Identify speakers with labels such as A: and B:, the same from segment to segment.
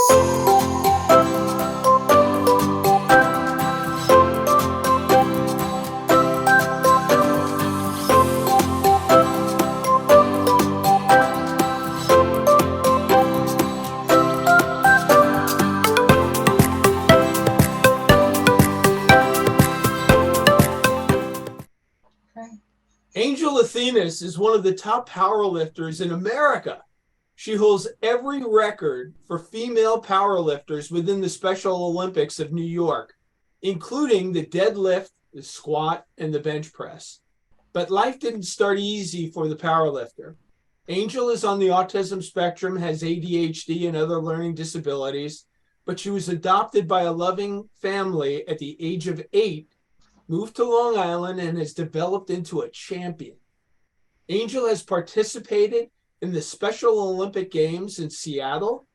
A: Angel Athenas is one of the top powerlifters in America. She holds every record for female powerlifters within the Special Olympics of New York, including the deadlift, the squat, and the bench press. But life didn't start easy for the powerlifter. Angel is on the autism spectrum, has ADHD and other learning disabilities, but she was adopted by a loving family at the age of 8, moved to Long Island, and has developed into a champion. Angel has participated in the Special Olympic Games in Seattle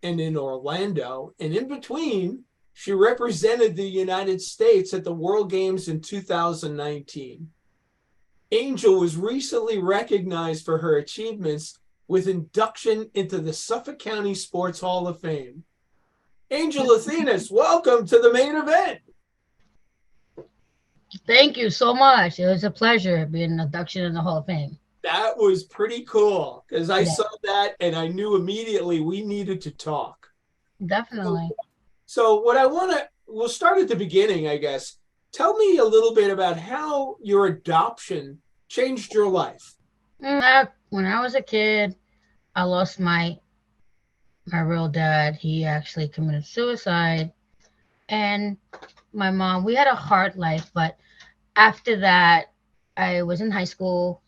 A: and in Orlando, and in between, she represented the United States at the World Games in 2019. Angel was recently recognized for her achievements with induction into the Suffolk County Sports Hall of Fame. Angel Athenas, welcome to the main event.
B: Thank you so much. It was a pleasure being induction in the Hall of Fame.
A: That was pretty cool because I saw that and I knew immediately we needed to talk.
B: Definitely.
A: So what I want to, we'll start at the beginning, I guess. Tell me a little bit about how your adoption changed your life.
B: When I was a kid, I lost my real dad. He actually committed suicide. And my mom, we had a hard life, but after that, I was in high school,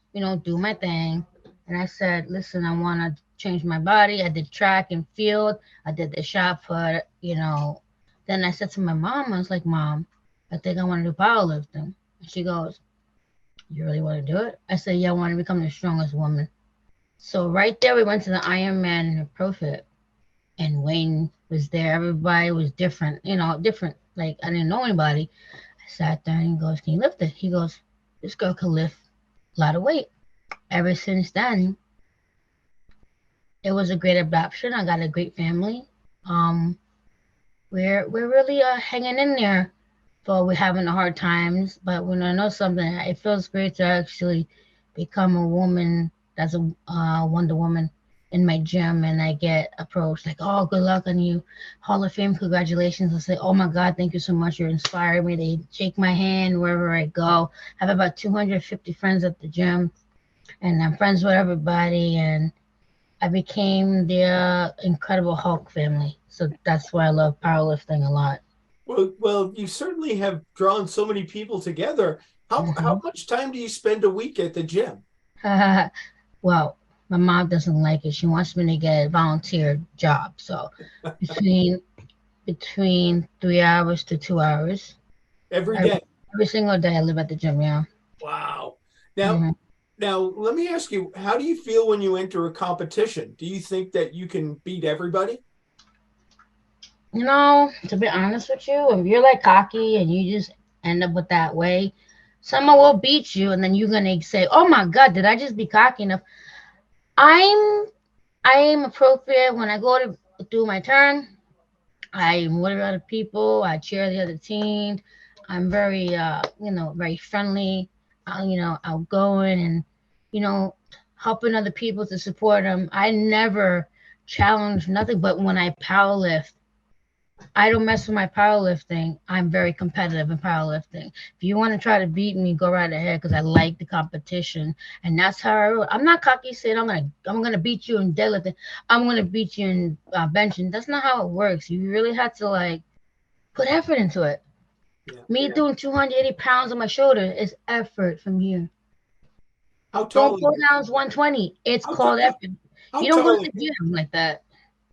B: do my thing. And I said, listen, I want to change my body. I did track and field. I did the shot put, Then I said to my mom, I was like, Mom, I think I want to do powerlifting. And she goes, you really want to do it? I said, yeah, I want to become the strongest woman. So right there, we went to the Ironman and ProFit. And Wayne was there. Everybody was different, different. Like, I didn't know anybody. I sat there and he goes, can you lift it? He goes, this girl can lift a lot of weight. Ever since then, it was a great adoption. I got a great family. We're really hanging in there, but we're having the hard times. But when I know something, it feels great to actually become a woman that's a Wonder Woman in my gym, and I get approached like, oh, good luck on you, Hall of Fame, congratulations. I say, oh my God, thank you so much, you're inspiring me. They shake my hand wherever I go. I have about 250 friends at the gym, and I'm friends with everybody, and I became the Incredible Hulk family. So that's why I love powerlifting a lot.
A: Well, you certainly have drawn so many people together. How much time do you spend a week at the gym?
B: Well, my mom doesn't like it. She wants me to get a volunteer job. So between 3 hours to 2 hours.
A: Every day?
B: Every single day I live at the gym, yeah.
A: Wow. Now, let me ask you, how do you feel when you enter a competition? Do you think that you can beat everybody?
B: To be honest with you, if you're like cocky and you just end up with that way, someone will beat you and then you're going to say, oh my God, did I just be cocky enough? I'm appropriate when I go to do my turn. I motivate other people. I cheer the other team. I'm very, very friendly, outgoing and, you know, helping other people to support them. I never challenge nothing, but when I powerlift, I don't mess with my powerlifting. I'm very competitive in powerlifting. If you want to try to beat me, go right ahead because I like the competition, and that's how I'm not cocky saying I'm gonna beat you in deadlifting. I'm gonna beat you in benching. That's not how it works. You really have to put effort into it. Me doing 280 pounds on my shoulder is effort from here.
A: How tall?
B: Don't pull down 120. It's called effort. You don't go to the gym like that.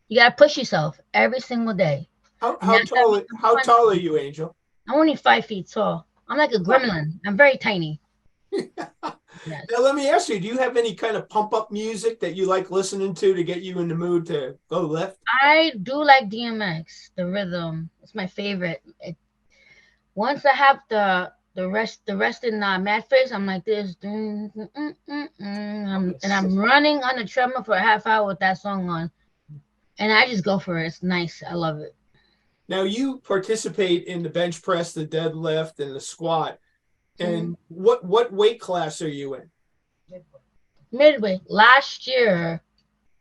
B: You gotta push yourself every single day.
A: How tall are you, Angel?
B: I'm only 5 feet tall. I'm like a gremlin. I'm very tiny.
A: Yes. Now, let me ask you, do you have any kind of pump-up music that you like listening to get you in the mood to go lift?
B: I do like DMX, the rhythm. It's my favorite. Once I have the rest in mad face, I'm like this. And I'm running on the treadmill for a half hour with that song on. and I just go for it. It's nice. I love it.
A: Now you participate in the bench press, the deadlift, and the squat. And what weight class are you in?
B: Midway. Last year,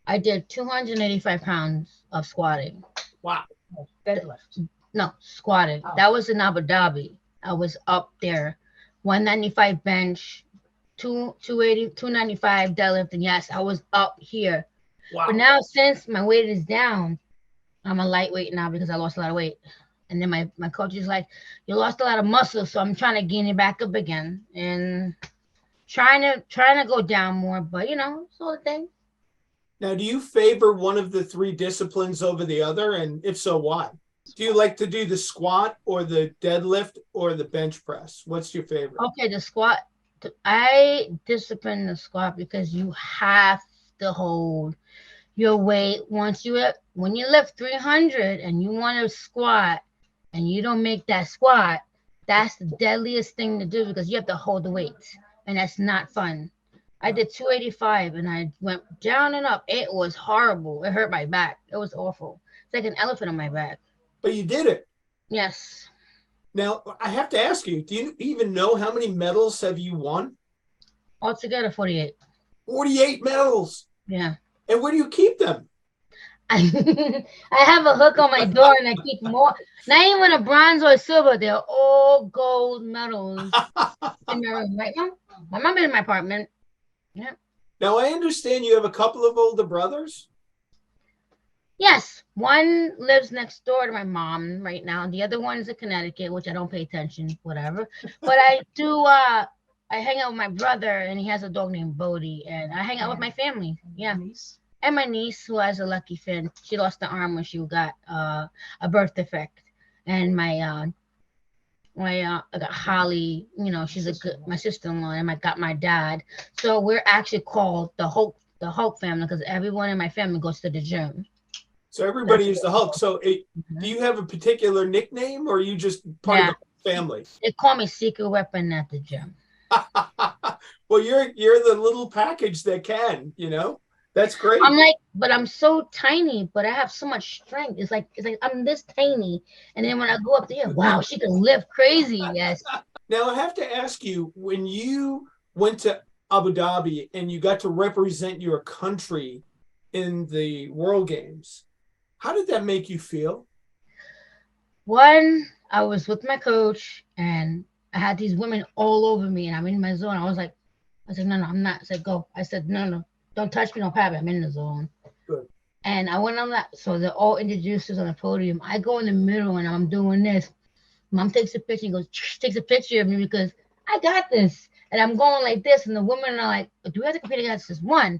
B: I did 285 pounds of squatting.
A: Wow.
C: Deadlift.
B: No, squatting.
C: Oh.
B: That was in Abu Dhabi. I was up there. 195 bench, 280, 295 deadlift. And yes, I was up here.
A: Wow.
B: But now since my weight is down, I'm a lightweight now because I lost a lot of weight. And then my coach is like, you lost a lot of muscle, so I'm trying to gain it back up again. And trying to go down more, but you know, it's all the thing.
A: Now, do you favor one of the three disciplines over the other? And if so, why? Do you like to do the squat or the deadlift or the bench press? What's your favorite?
B: Okay, the squat. I discipline the squat because you have to hold your weight. When you lift 300 and you want to squat and you don't make that squat, that's the deadliest thing to do because you have to hold the weight, and that's not fun. I did 285 and I went down and up. It was horrible. It hurt my back. It was awful. It's like an elephant on my back.
A: But you did it.
B: Yes.
A: Now, I have to ask you, do you even know how many medals have you won?
B: Altogether, 48.
A: 48 medals.
B: Yeah.
A: And where do you keep them?
B: I have a hook on my door and I keep more. Not even a bronze or a silver. They're all gold medals in my room, right, Mom? My mom in my apartment. Yeah.
A: Now, I understand you have a couple of older brothers.
B: Yes. One lives next door to my mom right now. The other one's in Connecticut, which I don't pay attention, whatever. But I do, I hang out with my brother and he has a dog named Bodie. And I hang out with my family. Yeah. And my niece, who has a lucky fin. She lost the arm when she got a birth defect. And I got Holly, you know, she's my sister-in-law, and I got my dad. So we're actually called the Hulk family because everyone in my family goes to the gym.
A: So everybody is the Hulk. So do you have a particular nickname, or are you just part of the family?
B: They call me Secret Weapon at the gym.
A: Well, you're the little package that can, you know. That's great.
B: I'm like, but I'm so tiny, but I have so much strength. It's like I'm this tiny, and then when I go up there, wow, she can lift crazy. Yes.
A: Now I have to ask you, when you went to Abu Dhabi and you got to represent your country in the World Games, how did that make you feel?
B: One, I was with my coach, and I had these women all over me, and I'm in my zone. I said, no, I'm not. I said, go. I said, no. Don't touch me, don't pat me. I'm in the zone.
A: Good.
B: And I went on that. So they're all introduced us on the podium. I go in the middle and I'm doing this. Mom takes a picture and goes, takes a picture of me because I got this. And I'm going like this. And the women are like, do we have to compete against this one?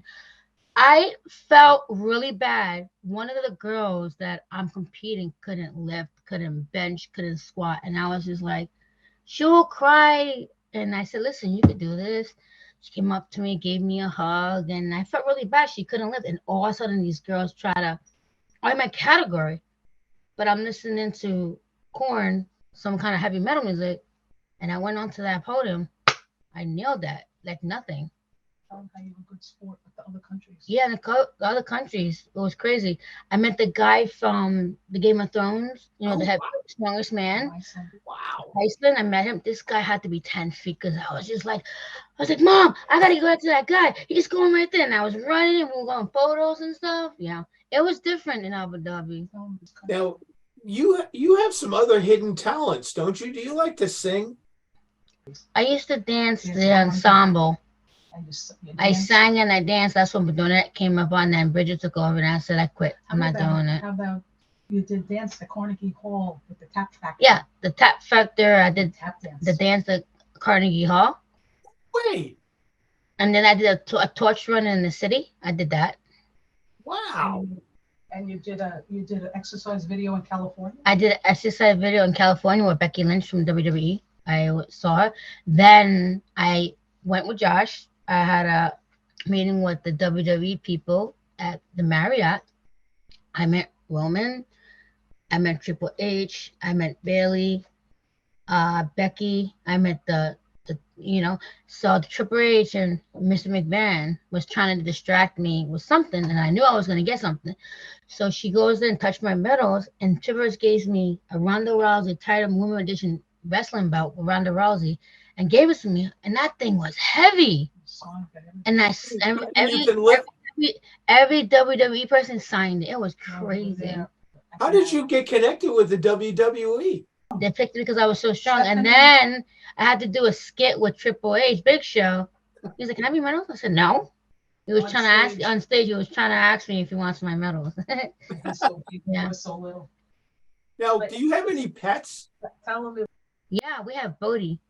B: I felt really bad. One of the girls that I'm competing couldn't lift, couldn't bench, couldn't squat. And I was just like, she'll cry. And I said, listen, you could do this. She came up to me, gave me a hug, and I felt really bad. She couldn't lift. And all of a sudden, these girls try to, I'm my category, but I'm listening to Korn, some kind of heavy metal music, and I went onto that podium. I nailed that like nothing.
C: How you have a good sport with the other countries.
B: Yeah, the other countries, it was crazy. I met the guy from the Game of Thrones, you know, the strongest man.
A: Wow.
B: Iceland, I met him. This guy had to be 10 feet because I was like, Mom, I got to go out to that guy. He's going right there. And I was running and we were going photos and stuff. Yeah, it was different in Abu Dhabi.
A: Now, you have some other hidden talents, don't you? Do you like to sing?
B: I used to dance the ensemble. I sang and I danced. That's when Donette came up on that and Bridget took over and I said I quit. I'm not doing it.
C: How about you did dance the Carnegie Hall with the Tap Factor?
B: Yeah, the Tap Factor. I did
C: tap dance.
B: the dance at Carnegie Hall.
A: Wait.
B: And then I did a torch run in the city. I did that.
A: Wow.
C: And you did an exercise video in California?
B: I did an exercise video in California with Becky Lynch from WWE. I saw her. Then I went with Josh. I had a meeting with the WWE people at the Marriott. I met Roman. I met Triple H. I met Bailey. Becky. I met the So the Triple H and Mr. McMahon was trying to distract me with something, and I knew I was going to get something. So she goes in and touched my medals, and Triple H gave me a Ronda Rousey Titan Women Edition wrestling belt with Ronda Rousey and gave it to me, and that thing was heavy. And
A: You can lift.
B: every WWE person signed it. It was crazy.
A: How did you get connected with the WWE?
B: They picked it because I was so strong. And then I had to do a skit with Triple H, Big Show. He's like, "Can I have your medals?" I said, "No." He was trying to ask on stage. He was trying to ask me if he wants my medals.
C: Yeah. So little.
A: Now, do you have any pets?
B: Yeah, we have Bodie.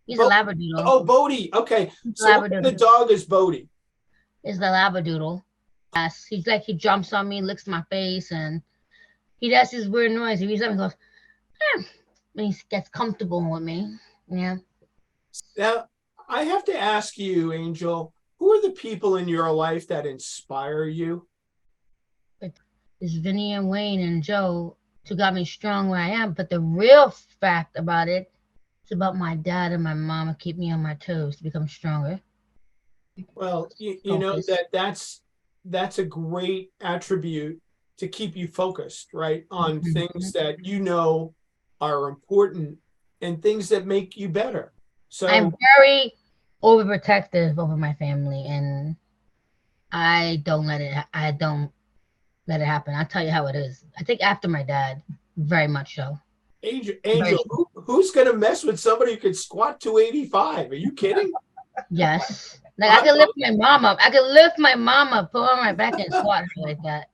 B: He's a Labradoodle.
A: Oh, Bodie. Okay. So the dog is Bodie.
B: Is the Labradoodle. Yes, he's like, he jumps on me, licks my face, and he does this weird noise. He reaches up and goes, and he gets comfortable with me. Yeah.
A: Now, I have to ask you, Angel, who are the people in your life that inspire you?
B: It's Vinny and Wayne and Joe to got me strong where I am. But the real fact about it, it's about my dad and my mom to keep me on my toes to become stronger.
A: Well, you know that's a great attribute to keep you focused, right, on things that you know are important and things that make you better. So
B: I'm very overprotective over my family, and I don't let it happen. I'll tell you how it is. I think after my dad, very much so.
A: Angel, who's gonna mess with somebody who could squat 285? Are you kidding?
B: Yes. Like I could lift my mom up. Put her on my back and squat her like that.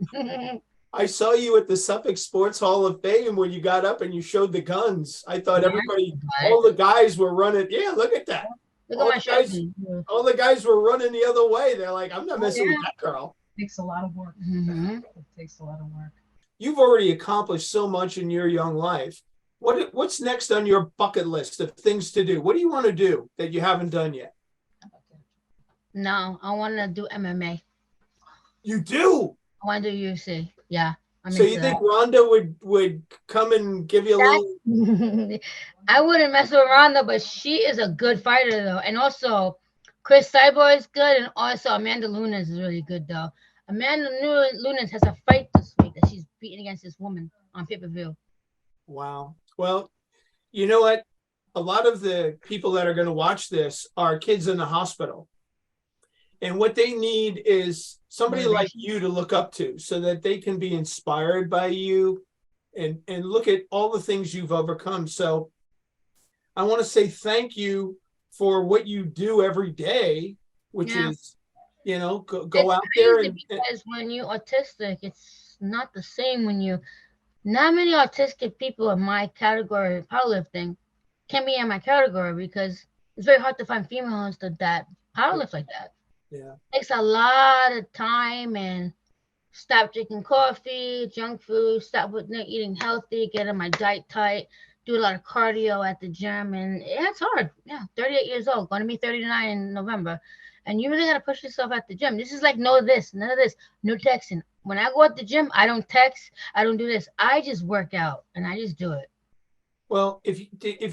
A: I saw you at the Suffolk Sports Hall of Fame when you got up and you showed the guns. I thought all the guys were running. Yeah, look at that.
B: Look at my shoulders.
A: All the guys were running the other way. They're like, I'm not messing with that girl.
C: It takes a lot of work. It takes a lot of work.
A: You've already accomplished so much in your young life. What's next on your bucket list of things to do? What do you want to do that you haven't done yet?
B: No, I want to do MMA.
A: You do?
B: I want to do UFC. Yeah.
A: So you think Ronda would come and give you a little?
B: I wouldn't mess with Ronda, but she is a good fighter though, and also Chris Cyborg is good, and also Amanda Nunes is really good though. Amanda Nunes has a fight this week that she's beating against this woman on pay-per-view.
A: Wow. Well, you know what? A lot of the people that are going to watch this are kids in the hospital. And what they need is somebody like you to look up to so that they can be inspired by you and look at all the things you've overcome. So I want to say thank you for what you do every day, which is, go out there.
B: Because when you're autistic, it's not the same when you, not many autistic people in my category, powerlifting, can be in my category because it's very hard to find females that powerlift like that.
A: Yeah.
B: It takes a lot of time and stop drinking coffee, junk food, stop eating healthy, get in my diet tight, do a lot of cardio at the gym. And it's hard. Yeah. 38 years old, going to be 39 in November. And you really got to push yourself at the gym. This is like, no this, none of this, no texting. When I go at the gym, I don't text. I don't do this. I just work out and I just do it.
A: Well, if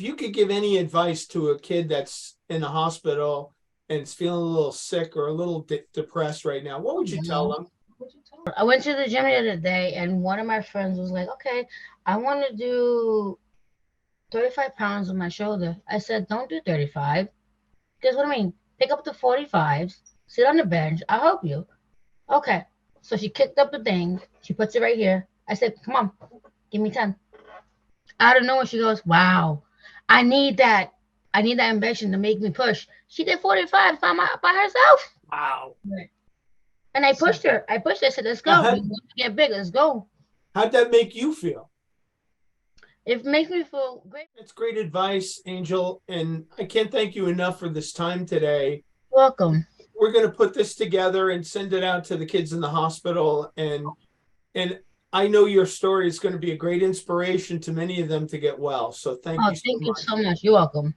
A: you could give any advice to a kid that's in the hospital and is feeling a little sick or a little depressed right now, what would you tell them?
B: I went to the gym the other day, and one of my friends was like, okay, I want to do 35 pounds on my shoulder. I said, don't do 35. Because what I mean, pick up the 45s, sit on the bench. I'll help you. Okay. So she kicked up the thing. She puts it right here. I said, come on, give me 10. Out of nowhere, she goes, wow, I need that ambition to make me push. She did 45 by herself.
A: Wow.
B: And I pushed her. I said, let's go. We want to get big. Let's go.
A: How'd that make you feel?
B: It makes me feel great.
A: That's great advice, Angel. And I can't thank you enough for this time today.
B: Welcome.
A: We're going to put this together and send it out to the kids in the hospital. And I know your story is going to be a great inspiration to many of them to get well. So thank you so much.
B: Thank you so much. You're welcome.